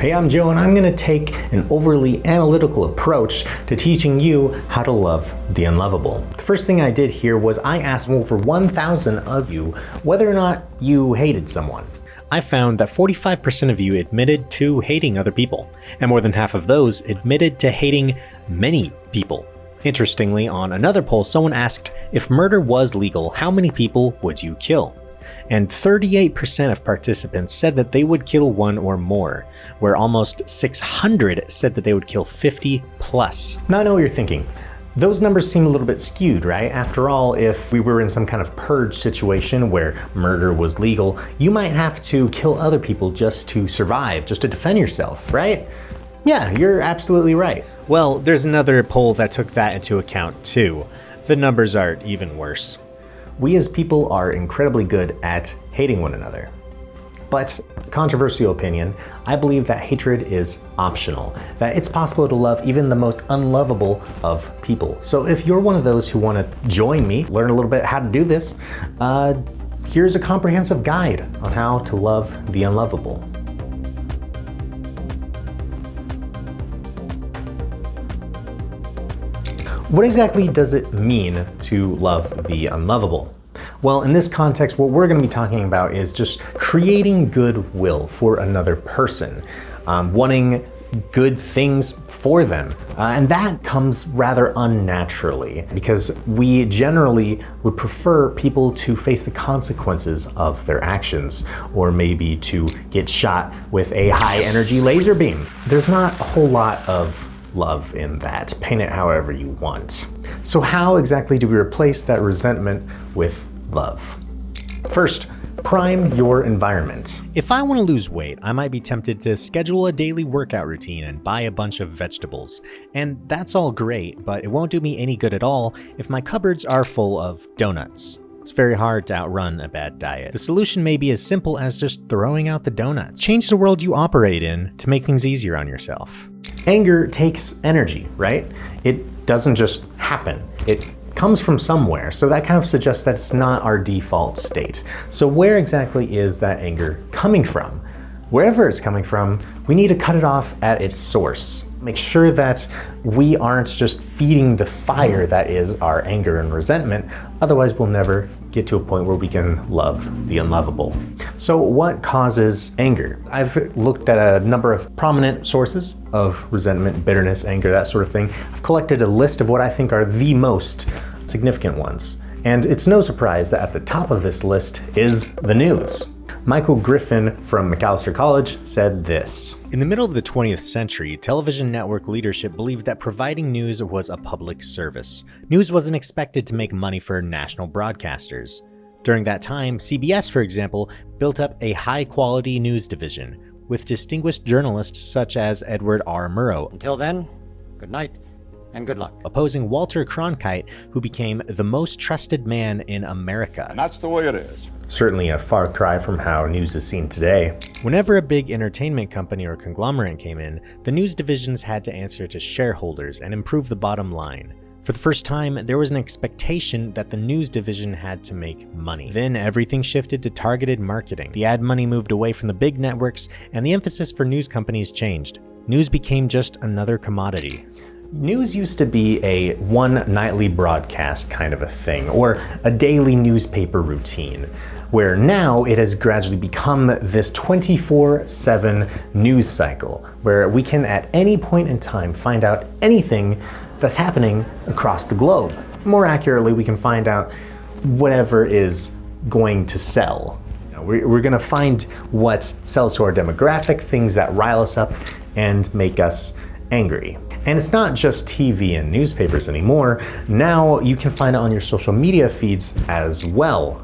Hey, I'm Joe, and I'm going to take an overly analytical approach to teaching you how to love the unlovable. The first thing I did here was I asked over 1,000 of you whether or not you hated someone. I found that 45% of you admitted to hating other people, and more than half of those admitted to hating many people. Interestingly, on another poll, someone asked, if murder was legal, how many people would you kill? And 38% of participants said that they would kill one or more, where almost 600 said that they would kill 50 plus. Now I know what you're thinking. Those numbers seem a little bit skewed, right? After all, if we were in some kind of purge situation where murder was legal, you might have to kill other people just to survive, just to defend yourself, right? Yeah, you're absolutely right. Well, there's another poll that took that into account too. The numbers are even worse. We as people are incredibly good at hating one another. But, controversial opinion, I believe that hatred is optional, that it's possible to love even the most unlovable of people. So if you're one of those who want to join me, learn a little bit how to do this, here's a comprehensive guide on how to love the unlovable. What exactly does it mean to love the unlovable? Well, in this context, what we're going to be talking about is just creating goodwill for another person, wanting good things for them. And that comes rather unnaturally because we generally would prefer people to face the consequences of their actions, or maybe to get shot with a high energy laser beam. There's not a whole lot of love in that. Paint it however you want. So how exactly do we replace that resentment with love? First, prime your environment. If I want to lose weight, I might be tempted to schedule a daily workout routine and buy a bunch of vegetables. And that's all great, but it won't do me any good at all if my cupboards are full of donuts. It's very hard to outrun a bad diet. The solution may be as simple as just throwing out the donuts. Change the world you operate in to make things easier on yourself. Anger takes energy, right? It doesn't just happen. It comes from somewhere, so that kind of suggests that it's not our default state. So where exactly is that anger coming from? Wherever it's coming from, we need to cut it off at its source. Make sure that we aren't just feeding the fire that is our anger and resentment, otherwise we'll never get to a point where we can love the unlovable. So what causes anger? I've looked at a number of prominent sources of resentment, bitterness, anger, that sort of thing. I've collected a list of what I think are the most significant ones. And it's no surprise that at the top of this list is the news. Michael Griffin from Macalester College said this. In the middle of the 20th century, television network leadership believed that providing news was a public service. News wasn't expected to make money for national broadcasters. During that time, CBS, for example, built up a high-quality news division with distinguished journalists such as Edward R. Murrow. Until then, good night and good luck. Opposing Walter Cronkite, who became the most trusted man in America. And that's the way it is. Certainly a far cry from how news is seen today. Whenever a big entertainment company or conglomerate came in, the news divisions had to answer to shareholders and improve the bottom line. For the first time, there was an expectation that the news division had to make money. Then everything shifted to targeted marketing. The ad money moved away from the big networks, and the emphasis for news companies changed. News became just another commodity. News used to be a one nightly broadcast kind of a thing, or a daily newspaper routine, where now it has gradually become this 24/7 news cycle, where we can at any point in time find out anything that's happening across the globe. More accurately, we can find out whatever is going to sell. We're going to find what sells to our demographic, things that rile us up and make us angry. And it's not just TV and newspapers anymore. Now you can find it on your social media feeds as well.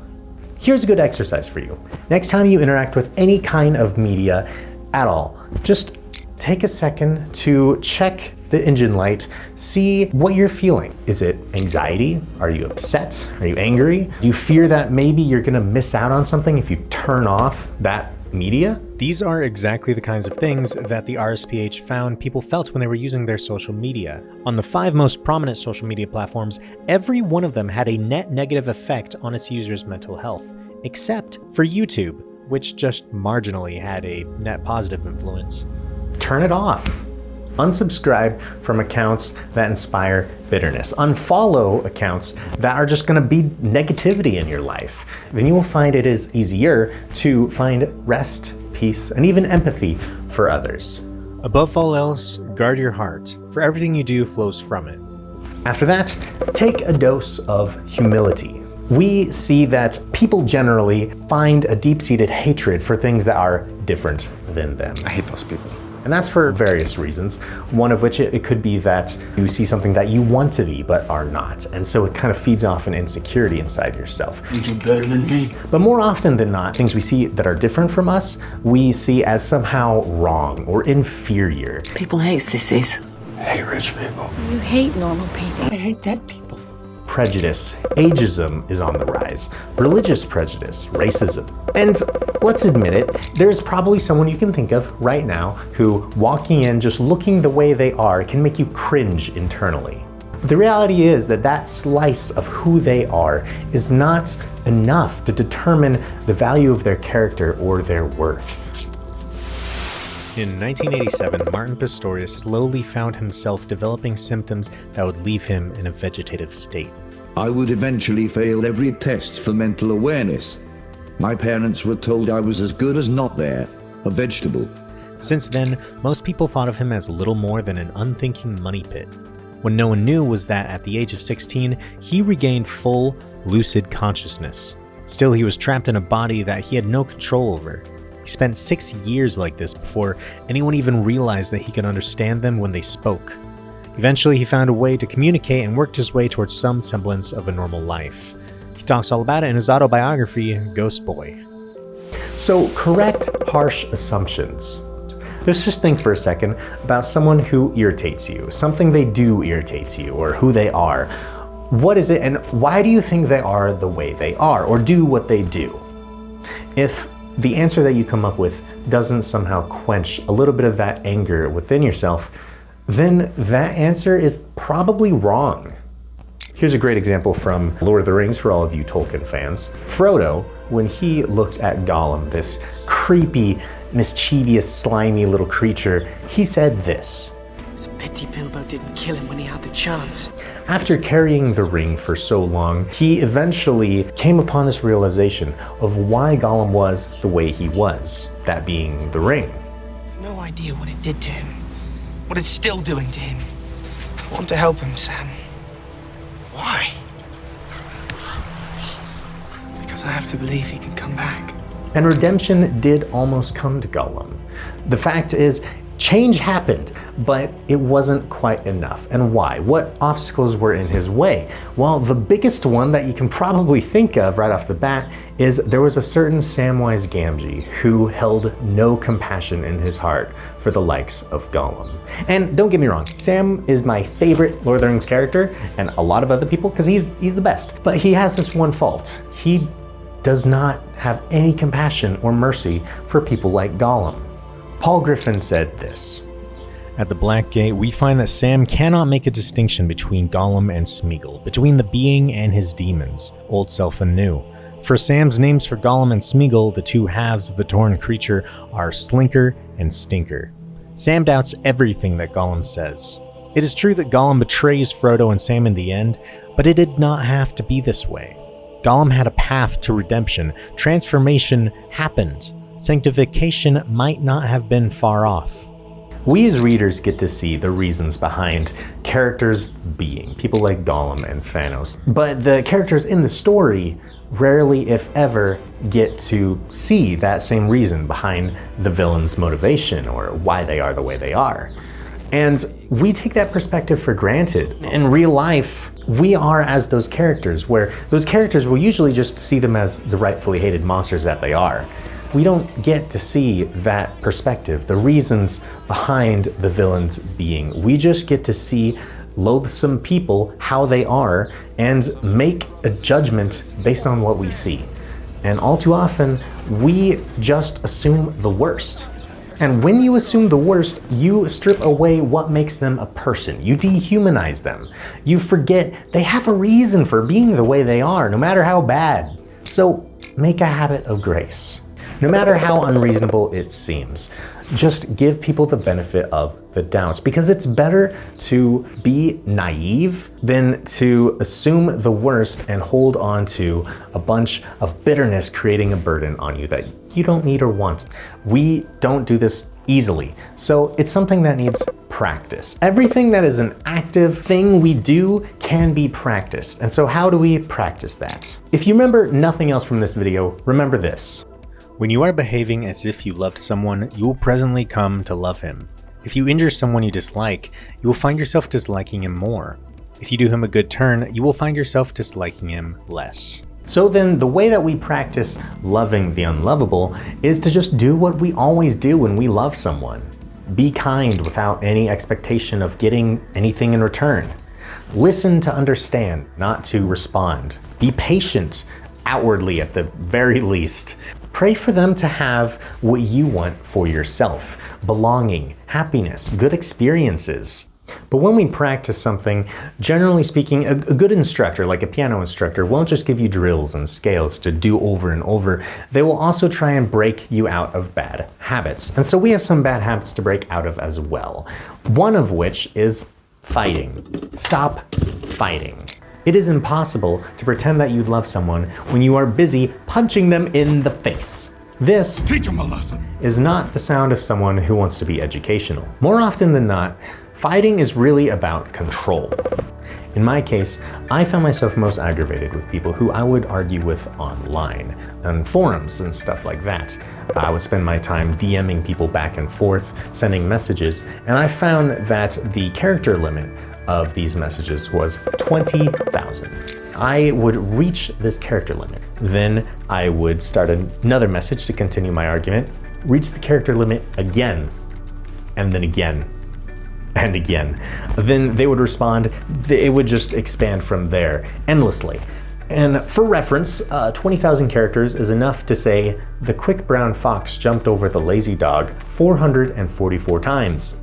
Here's a good exercise for you. Next time you interact with any kind of media at all, just take a second to check the engine light, see what you're feeling. Is it anxiety? Are you upset? Are you angry? Do you fear that maybe you're gonna miss out on something if you turn off that media? These are exactly the kinds of things that the RSPH found people felt when they were using their social media. On the 5 most prominent social media platforms, every one of them had a net negative effect on its users' mental health, except for YouTube, which just marginally had a net positive influence. turn it off. Unsubscribe from accounts that inspire bitterness. Unfollow accounts that are just going to be negativity in your life. Then you will find it is easier to find rest, peace, and even empathy for others. Above all else, guard your heart, for everything you do flows from it. After that, take a dose of humility. We see that people generally find a deep-seated hatred for things that are different than them. I hate those people. And that's for various reasons, one of which it could be that you see something that you want to be but are not, and so it kind of feeds off an insecurity inside yourself. You're better than me. But more often than not, things we see that are different from us, we see as somehow wrong or inferior. People hate sissies. I hate rich people. You hate normal people. I hate dead people. Prejudice, ageism is on the rise, religious prejudice, racism. And let's admit it, there's probably someone you can think of right now who, walking in just looking the way they are, can make you cringe internally. The reality is that that slice of who they are is not enough to determine the value of their character or their worth. In 1987, Martin Pistorius slowly found himself developing symptoms that would leave him in a vegetative state. I would eventually fail every test for mental awareness. My parents were told I was as good as not there, a vegetable. Since then, most people thought of him as little more than an unthinking money pit. What no one knew was that at the age of 16, he regained full, lucid consciousness. Still, he was trapped in a body that he had no control over. He spent 6 years like this before anyone even realized that he could understand them when they spoke. Eventually, he found a way to communicate and worked his way towards some semblance of a normal life. He talks all about it in his autobiography, Ghost Boy. So, correct harsh assumptions. Let's just think for a second about someone who irritates you, something they do irritates you, or who they are. What is it, and why do you think they are the way they are, or do what they do? If the answer that you come up with doesn't somehow quench a little bit of that anger within yourself, then that answer is probably wrong. Here's a great example from Lord of the Rings for all of you Tolkien fans. Frodo, when he looked at Gollum, this creepy, mischievous, slimy little creature, he said this. It's a pity Bilbo didn't kill him when he had the chance. After carrying the ring for so long, he eventually came upon this realization of why Gollum was the way he was, that being the ring. I've no idea what it did to him. What it's still doing to him. I want to help him, Sam. Why? Because I have to believe he can come back. And redemption did almost come to Gollum. The fact is, change happened, but it wasn't quite enough. And why? What obstacles were in his way? Well, the biggest one that you can probably think of right off the bat is there was a certain Samwise Gamgee who held no compassion in his heart for the likes of Gollum. And don't get me wrong, Sam is my favorite Lord of the Rings character, and a lot of other people, because he's the best. But he has this one fault. He does not have any compassion or mercy for people like Gollum. Paul Griffin said this. At the Black Gate, we find that Sam cannot make a distinction between Gollum and Smeagol, between the being and his demons, old self and new. For Sam's names for Gollum and Smeagol, the two halves of the torn creature, are Slinker and Stinker. Sam doubts everything that Gollum says. It is true that Gollum betrays Frodo and Sam in the end, but it did not have to be this way. Gollum had a path to redemption. Transformation happened. Sanctification might not have been far off. We as readers get to see the reasons behind characters being, people like Gollum and Thanos. But the characters in the story rarely, if ever, get to see that same reason behind the villain's motivation or why they are the way they are. And we take that perspective for granted. In real life, we are as those characters, where those characters will usually just see them as the rightfully hated monsters that they are. We don't get to see that perspective, the reasons behind the villain's being. We just get to see loathsome people, how they are, and make a judgment based on what we see. And all too often, we just assume the worst. And when you assume the worst, you strip away what makes them a person. You dehumanize them. You forget they have a reason for being the way they are, no matter how bad. So make a habit of grace. no matter how unreasonable it seems. Just give people the benefit of the doubt, because it's better to be naive than to assume the worst and hold on to a bunch of bitterness, creating a burden on you that you don't need or want. We don't do this easily, so it's something that needs practice. Everything that is an active thing we do can be practiced. And so how do we practice that? If you remember nothing else from this video, remember this. When you are behaving as if you loved someone, you will presently come to love him. If you injure someone you dislike, you will find yourself disliking him more. If you do him a good turn, you will find yourself disliking him less. So then the way that we practice loving the unlovable is to just do what we always do when we love someone. Be kind without any expectation of getting anything in return. Listen to understand, not to respond. Be patient, outwardly at the very least. Pray for them to have what you want for yourself: belonging, happiness, good experiences. But when we practice something, generally speaking, a good instructor, like a piano instructor, won't just give you drills and scales to do over and over. They will also try and break you out of bad habits. And so we have some bad habits to break out of as well. One of which is fighting. Stop fighting. It is impossible to pretend that you love someone when you are busy punching them in the face. This is not the sound of someone who wants to be educational. More often than not, fighting is really about control. In my case, I found myself most aggravated with people who I would argue with online, on forums and stuff like that. I would spend my time DMing people back and forth, sending messages, and I found that the character limit of these messages was 20,000. I would reach this character limit. Then I would start another message to continue my argument, reach the character limit again, and then again, and again. Then they would respond. It would just expand from there endlessly. And for reference, 20,000 characters is enough to say the quick brown fox jumped over the lazy dog 444 times.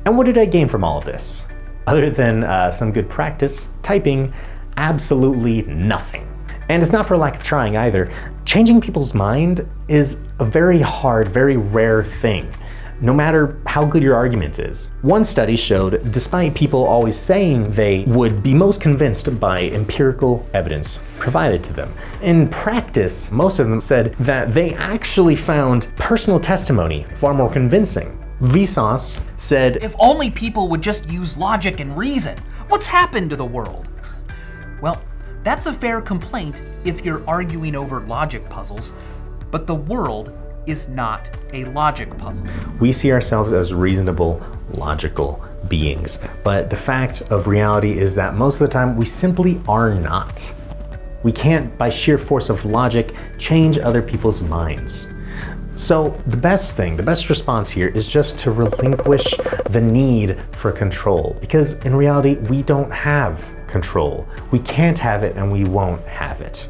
And what did I gain from all of this? Other than some good practice, typing, absolutely nothing. And it's not for lack of trying either. Changing people's mind is a very hard, very rare thing, no matter how good your argument is. One study showed, despite people always saying they would be most convinced by empirical evidence provided to them, in practice, most of them said that they actually found personal testimony far more convincing. Vsauce said, "If only people would just use logic and reason, what's happened to the world?" Well, that's a fair complaint if you're arguing over logic puzzles, but the world is not a logic puzzle. We see ourselves as reasonable, logical beings, but the fact of reality is that most of the time we simply are not. We can't, by sheer force of logic, change other people's minds. So the best response here is just to relinquish the need for control, because in reality, we don't have control. We can't have it and we won't have it.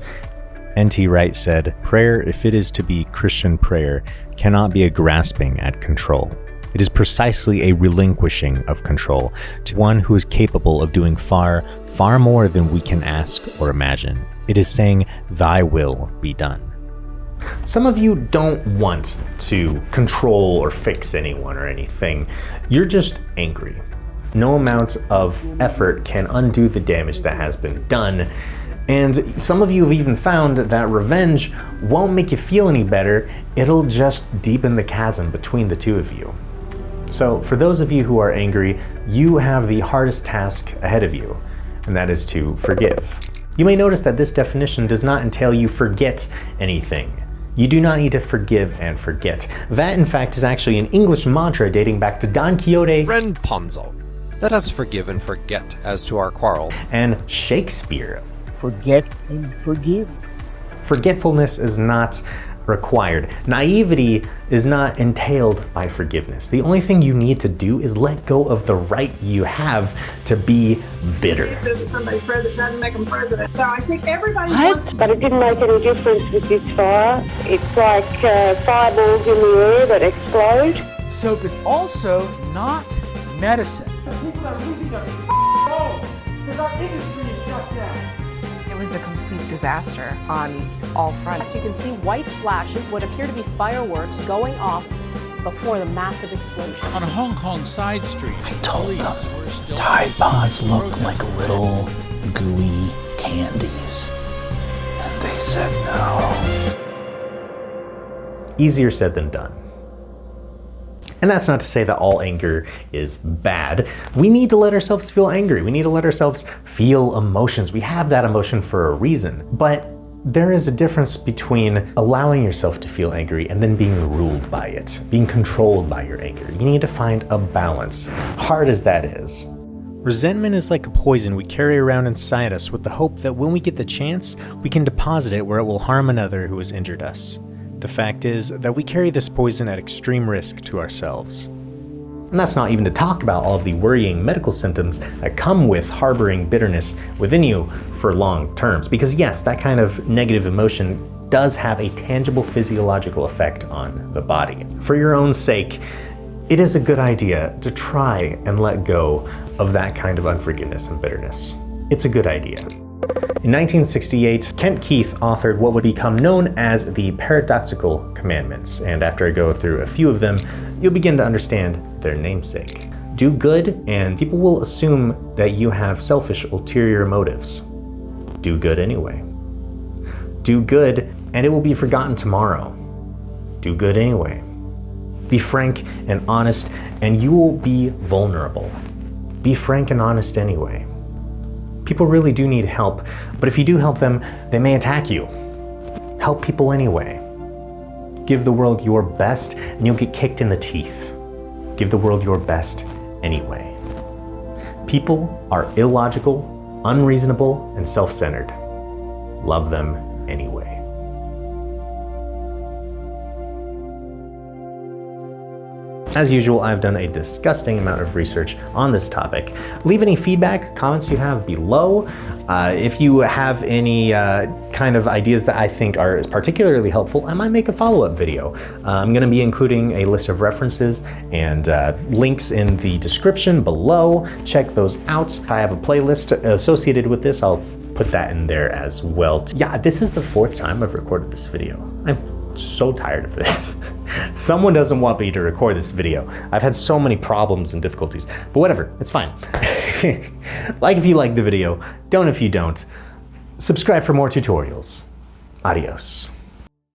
N.T. Wright said, "Prayer, if it is to be Christian prayer, cannot be a grasping at control. It is precisely a relinquishing of control to one who is capable of doing far, far more than we can ask or imagine. It is saying, 'Thy will be done.'" Some of you don't want to control or fix anyone or anything. You're just angry. No amount of effort can undo the damage that has been done. And some of you have even found that revenge won't make you feel any better. It'll just deepen the chasm between the two of you. So for those of you who are angry, you have the hardest task ahead of you, and that is to forgive. You may notice that this definition does not entail you forget anything. You do not need to forgive and forget. That, in fact, is actually an English mantra dating back to Don Quixote Friend Ponzo, let us forgive and forget as to our quarrels. And Shakespeare. Forget and forgive. Forgetfulness is not required. Naivety is not entailed by forgiveness. The only thing you need to do is let go of the right you have to be bitter. It says that somebody's president doesn't make them president. So I think everybody wants... But it didn't make any difference with this fire. It's like fireballs in the air that explode. Soap is also not medicine. People are losing their because our industry is shut down. It was a complete disaster on all fronts. You can see white flashes, what appear to be fireworks, going off before the massive explosion. On a Hong Kong side street, I told them Tide Pods look like little gooey candies. And they said no. Easier said than done. And that's not to say that all anger is bad. We need to let ourselves feel angry. We need to let ourselves feel emotions. We have that emotion for a reason. But there is a difference between allowing yourself to feel angry and then being ruled by it, being controlled by your anger. You need to find a balance, hard as that is. Resentment is like a poison we carry around inside us with the hope that when we get the chance, we can deposit it where it will harm another who has injured us. The fact is that we carry this poison at extreme risk to ourselves. And that's not even to talk about all of the worrying medical symptoms that come with harboring bitterness within you for long terms. Because yes, that kind of negative emotion does have a tangible physiological effect on the body. For your own sake, it is a good idea to try and let go of that kind of unforgiveness and bitterness. It's a good idea. In 1968, Kent Keith authored what would become known as the paradoxical commandments, and after I go through a few of them, you'll begin to understand their namesake. Do good, and people will assume that you have selfish, ulterior motives. Do good anyway. Do good, and it will be forgotten tomorrow. Do good anyway. Be frank and honest, and you will be vulnerable. Be frank and honest anyway. People really do need help, but if you do help them, they may attack you. Help people anyway. Give the world your best, and you'll get kicked in the teeth. Give the world your best anyway. People are illogical, unreasonable, and self-centered. Love them anyway. As usual, I've done a disgusting amount of research on this topic. Leave any feedback, comments you have below. If you have any kind of ideas that I think are particularly helpful, I might make a follow-up video. I'm gonna be including a list of references and links in the description below. Check those out. If I have a playlist associated with this, I'll put that in there as well. Yeah, this is the 4th time I've recorded this video. I'm so tired of this. Someone doesn't want me to record this video. I've had so many problems and difficulties, but whatever, it's fine. Like if you like the video, don't if you don't. Subscribe for more tutorials. Adios.